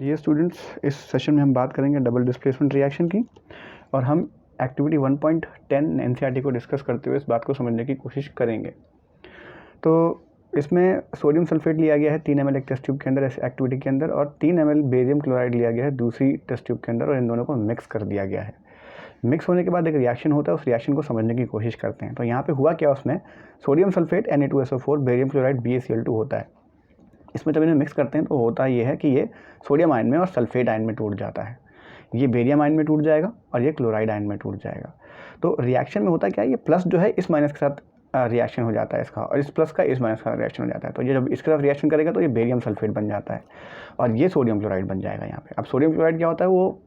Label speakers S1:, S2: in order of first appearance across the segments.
S1: Dear students, इस session में हम बात करेंगे डबल डिस्प्लेसमेंट रिएक्शन की और हम एक्टिविटी 1.10 एनसीईआरटी को डिस्कस करते हुए इस बात को समझने की कोशिश करेंगे। तो इसमें सोडियम सल्फेट लिया गया है 3 ml एक टेस्ट ट्यूब के अंदर, इस एक्टिविटी के अंदर, और 3 ml बेरियम क्लोराइड लिया गया है दूसरी टेस्ट ट्यूब के अंदर, और इन दोनों को मिक्स कर दिया गया है। मिक्स होने के बाद एक रिएक्शन होता है, उस रिएक्शन को समझने की कोशिश करते हैं। तो यहाँ पे हुआ क्या, उसमें sodium sulphate Na2SO4 barium chloride BaCl2 होता है। इसमें जब इन्हें मिक्स करते हैं तो होता ये है कि ये सोडियम आयन में और सल्फेट आयन में टूट जाता है। ये बेरियम आयन में टूट जाएगा और ये क्लोराइड आयन में टूट जाएगा। तो रिएक्शन में होता क्या है, ये प्लस जो है इस माइनस के साथ रिएक्शन हो जाता है इसका, और इस प्लस का इस माइनस का रिएक्शन हो जाता है। तो ये जब इसके साथ रिएक्शन करेगा तो ये बेरियम सल्फेट बन जाता है और ये सोडियम क्लोराइड बन जाएगा यहाँ पे। अब सोडियम क्लोराइड क्या होता है, वो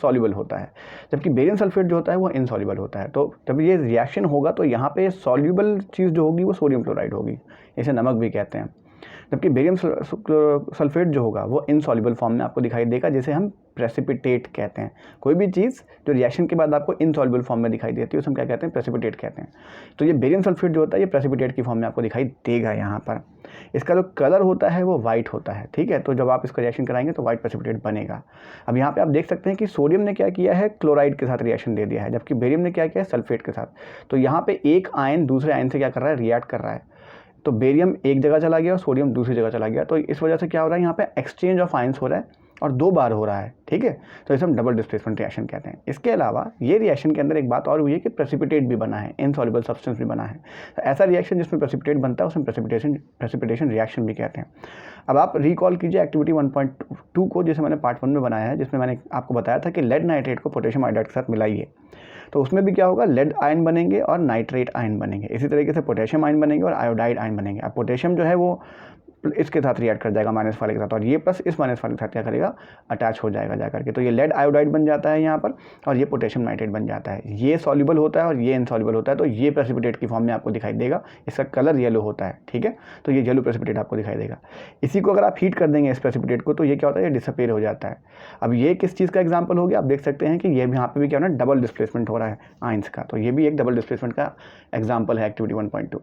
S1: सॉल्युबल होता है, जबकि बेरियम सल्फेट जो होता है वो इनसॉल्युबल होता है। तो जब ये रिएक्शन होगा तो यहाँ पे सॉल्युबल चीज़ जो होगी वो सोडियम क्लोराइड होगी, इसे नमक भी कहते हैं, जबकि बेरियम सल्फेट जो होगा वो इनसॉल्युबल फॉर्म में आपको दिखाई देगा, जिसे हम प्रेसिपिटेट कहते हैं। कोई भी चीज़ जो रिएक्शन के बाद आपको इनसॉल्युबल फॉर्म में दिखाई देती है उसे हम क्या कहते हैं, प्रेसिपिटेट कहते हैं। तो ये बेरियम सल्फेट जो होता है ये प्रेसिपिटेट की फॉर्म में आपको दिखाई देगा यहाँ पर। इसका जो कलर होता है वो वाइट होता है, ठीक है। तो जब आप इसका रिएक्शन कराएंगे तो वाइट प्रेसिपिटेट बनेगा। अब यहाँ पे आप देख सकते हैं कि सोडियम ने क्या किया है, क्लोराइड के साथ रिएक्शन दे दिया है, जबकि बेरियम ने क्या किया है, सल्फेट के साथ। तो यहाँ पे एक आयन दूसरे आयन से क्या कर रहा है, रिएक्ट कर रहा है। तो बेरियम एक जगह चला गया और सोडियम दूसरी जगह चला गया। तो इस वजह से क्या हो रहा है, यहाँ पे एक्सचेंज ऑफ आयंस हो रहा है और 2 बार हो रहा है, ठीक है। तो इसे हम डबल डिस्प्लेसमेंट रिएक्शन कहते हैं। इसके अलावा ये रिएक्शन के अंदर एक बात और हुई है कि प्रेसिपिटेट भी बना है, इनसॉल्युबल सब्सटेंस भी बना है। तो ऐसा रिएक्शन जिसमें प्रेसिपिटेट बनता है उसे प्रेसिपिटेशन रिएक्शन भी कहते हैं। अब आप रिकॉल कीजिए एक्टिविटी 1.2 को, जिसे मैंने पार्ट 1 में बनाया है, जिसमें मैंने आपको बताया था कि लेड नाइट्रेट को पोटेशियम आयोडाइड के साथ मिलाइए। तो उसमें भी क्या होगा, लेड आयन बनेंगे और नाइट्रेट आयन बनेंगे। इसी तरीके से पोटेशियम आयन बनेंगे और आयोडाइड आयन बनेंगे। अब पोटेशियम जो है वो इसके साथ रिएक्ट कर जाएगा माइनस वाले के साथ, और ये प्लस इस माइनस वाले के साथ क्या करेगा, अटैच हो जाएगा जाकर के। तो ये लेड आयोडाइड बन जाता है यहाँ पर, और ये पोटेशियम नाइट्रेट बन जाता है। ये सॉल्युबल होता है और ये इनसॉल्युबल होता है। तो ये प्रेसिपिटेट की फॉर्म में आपको दिखाई देगा, इसका कलर येलो होता है, ठीक है। तो ये येलो प्रेसिपिटेट आपको दिखाई देगा। इसी को अगर आप हीट कर देंगे इस प्रेसिपिटेट को, तो ये क्या होता है, ये डिसअपीयर हो जाता है। अब ये किस चीज़ का एग्जाम्पल हो गया, आप देख सकते हैं कि ये यहाँ पे भी क्या होना है, डबल डिस्प्लेसमेंट हो रहा है आयंस का। तो ये भी एक डबल डिस्प्लेसमेंट का एग्जाम्पल है एक्टिविटी 1.2।